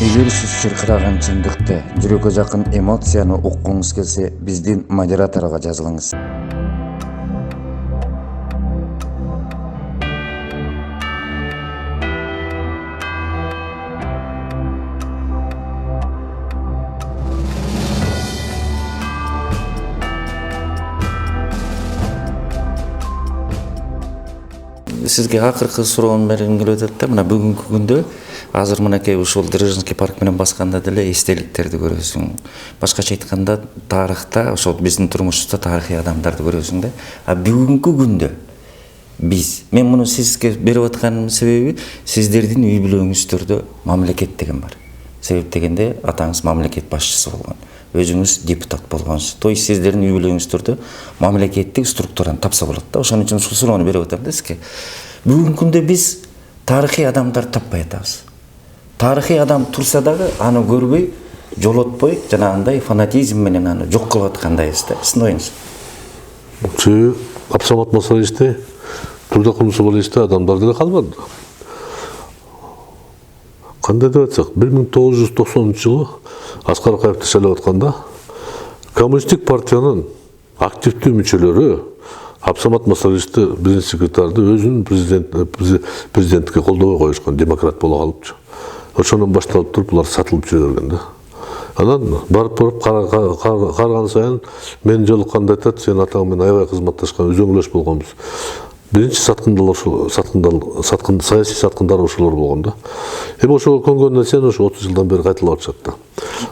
Эгер сиз чыркыраган чындыкты, жүрөккө жакын эмоцияны уккуңуз келсе, биздин модераторго жазылыңыз. Сизге акыркы суроону бергим келип атат да, мына бүгүнкү күндө азыр мынакей ушул Дзержинский парк менен басканда деле эстеликтерди көрөсүң. Башкача айтканда, тарыхта, ошол биздин турмушубузда тарыхый адамдарды көрөсүң да. А бүгүнкү күндө мен муну сизге берип атканымдын себеби сиздердин үй бүлөңүздөрдө мамлекет деген бар. Себеп дегенде атаңыз мамлекет башчысы болгон. Өзүңүз депутат болгонсуз. То есть сиздердин үй бүлөңүздөрдө мамлекеттик структураны тапса болот да. Ошон үчүн ушул суроону берип атам да сизге. Бүгүнкү күндө биз тарыхый адамдар таппай атабыз. Тарыхый адам турса дагы аны көрбөй, жолотпой, жанагындай фанатизм менен аны жок кылып аткандайбыз да. Сиздин оюңуз? Чүй Абсамат Масаличти, Турдакул Мусабаличти адамдар деле калбады. Кандай деп айтсак, 1990 жылы Аскар Акаевди шайлап атканда Коммунисттик партиянын активдүү мүчөлөрү Абсамат Масаличти биринчи секретарды өзүнүн президенттикке колдобой коюшкан, демократ боло калыпчы. Ошондон башталып туруп булар сатылып жүрө берген да. Анан барып караган сайын мен жолукканда айтат, сен атаң менен аябай кызматташкан, үзөңүлөш болгонбуз. Биринчи саясий саткындар ошолор болгон да. Эми ошого көнгөн нерсени ошо 30 жылдан бери кайталап атышат да.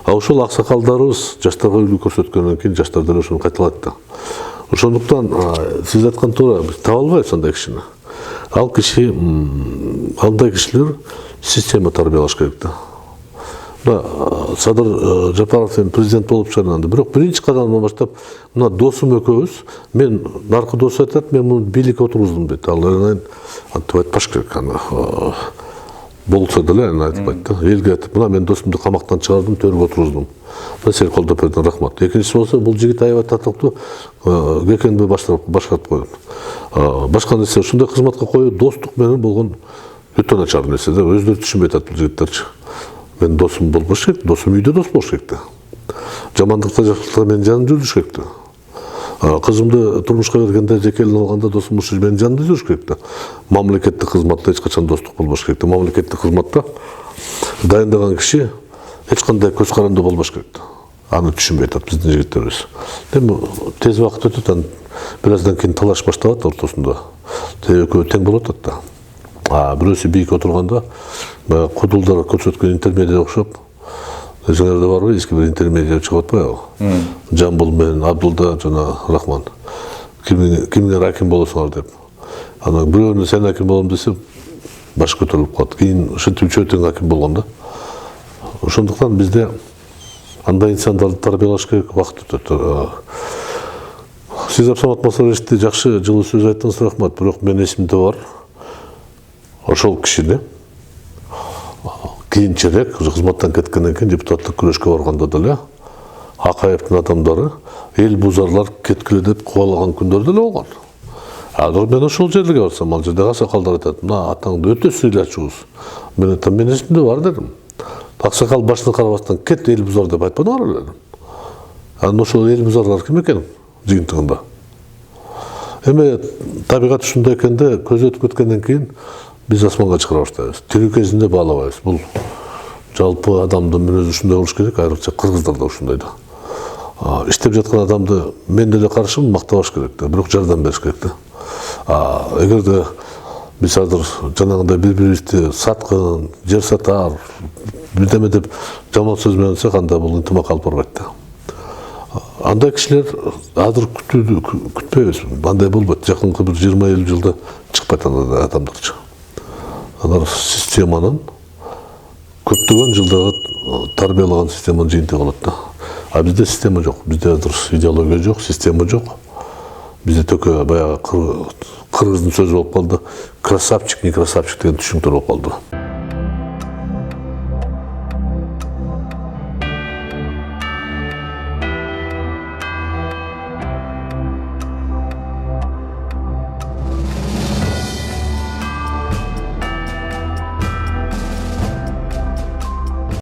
А ошол аксакалдарыбыз жаштарга үлгү көрсөткөндөн кийин жаштар деле ошону кайталайт да. Ошондуктан сиз айткан туура, биз таба албайбыз андай кишини. Ал киши, андай кишилер система тарбиялаш керек да. Садыр Жапаров президент болуп чыгарды. Бирок биринчи кадамдан баштап, мына досум экөөбүз, мен наркы дос айтат, мен муну бийликке отургуздум дейт. Ал антип айтпаш керек, аны болсо деле аны айтпайт да. Элге айтып, мына мен досумду камактан чыгардым, төргө отургуздум. Сени колдоп бердиң, рахмат. Экинчиси болсо, бул жигит аябай татыктуу ГКНБ башкарып койду. Башка нерсе ушундай кызматка коюу достук менен болгон өтө начар нерсе да. Өздөрү түшүнбөй атат бул жигиттерчи. Мен досум болбош керек, досум үйдө дос болуш керек да. Жамандыкта жакшылыкта менин жаным жүрүш керек да. Кызымды турмушка бергенде, жекелин алганда досум ушу менин жанымда жүрүш керек да. Мамлекеттик кызматта эч качан достук болбош керек да. Мамлекеттик кызматта дайындаган киши эч кандай көз каранды болбош керек да. Аны түшүнбөй атат биздин жигиттерибиз. Эми тез убакыт өтөт, анан бир аздан кийин талаш башталат ортосунда. Экөө тең болуп атат да. Бирөөсү бийик отурганда, кудулдар көрсөткөн интермедия окшоп, эсиңерде барбы, эски бир интермедия чыгып атпайбы? Жамбыл менен Абдулда жана Рахман. Кимге аким болосуңар деп. Анан бирөөнү сен аким болом десе, баш көтөрүлүп калат. Кийин ушинтип үчөө тең аким болгон да. Ошондуктан бизде андай инсандарды тарбиялаш керек, убакыт өтөт. Сиз Абсамат Масаличти жакшы жылы сөз айттыңыз, рахмат. Бирок менин эсимде бар. Ошол кишини кийинчерээк кызматтан кеткенден кийин депутаттык күрөшкө барганда деле Акаевдин адамдары эл бузарлар кеткиле деп кубалаган күндөр деле болгон. Азыр мен ошол жерге барсам, ал жерде аксакалдар айтат, мына атаңды өтө сыйлачубуз. Мен айтам, менин эсимде бар дедим. Аксакал башын карабастан кет эл бузар деп айтпадыңар эле. Анан ошол эл бузарлар ким экен жыйынтыгында? Эми табигат ушундай экенде, көз өтүп кеткенден кийин биз асманга чыгара баштайбыз. Тирүү кезинде баалабайбыз. Бул жалпы адамдын мүнөзү ушундай болуш керек, айрыкча кыргыздарда ушундай да. Иштеп жаткан адамды мен деле каршымын, мактабаш керек да, бирок жардам бериш керек да. Эгерде биз азыр жанагындай бири-бирибизди саткын, жер сатар, бирдеме деп жаман сөз менен айтсак, анда бул ынтымак алып барбайт да. Андай кишилер азыр күтпөйбүз. Андай болбойт. Жакынкы бир 20-50 жылда чыкпайт андай адамдарчы. Алар системанын көптөгөн жылдары тарбиялаган системанын жыйынтыгы болот да. А бизде система жок. Бизде азыр идеология жок, система жок. Бизде төкө баягы кыргыздын сөзү болуп калды. Красавчик, не красавчик деген түшүнүктөр болуп калды.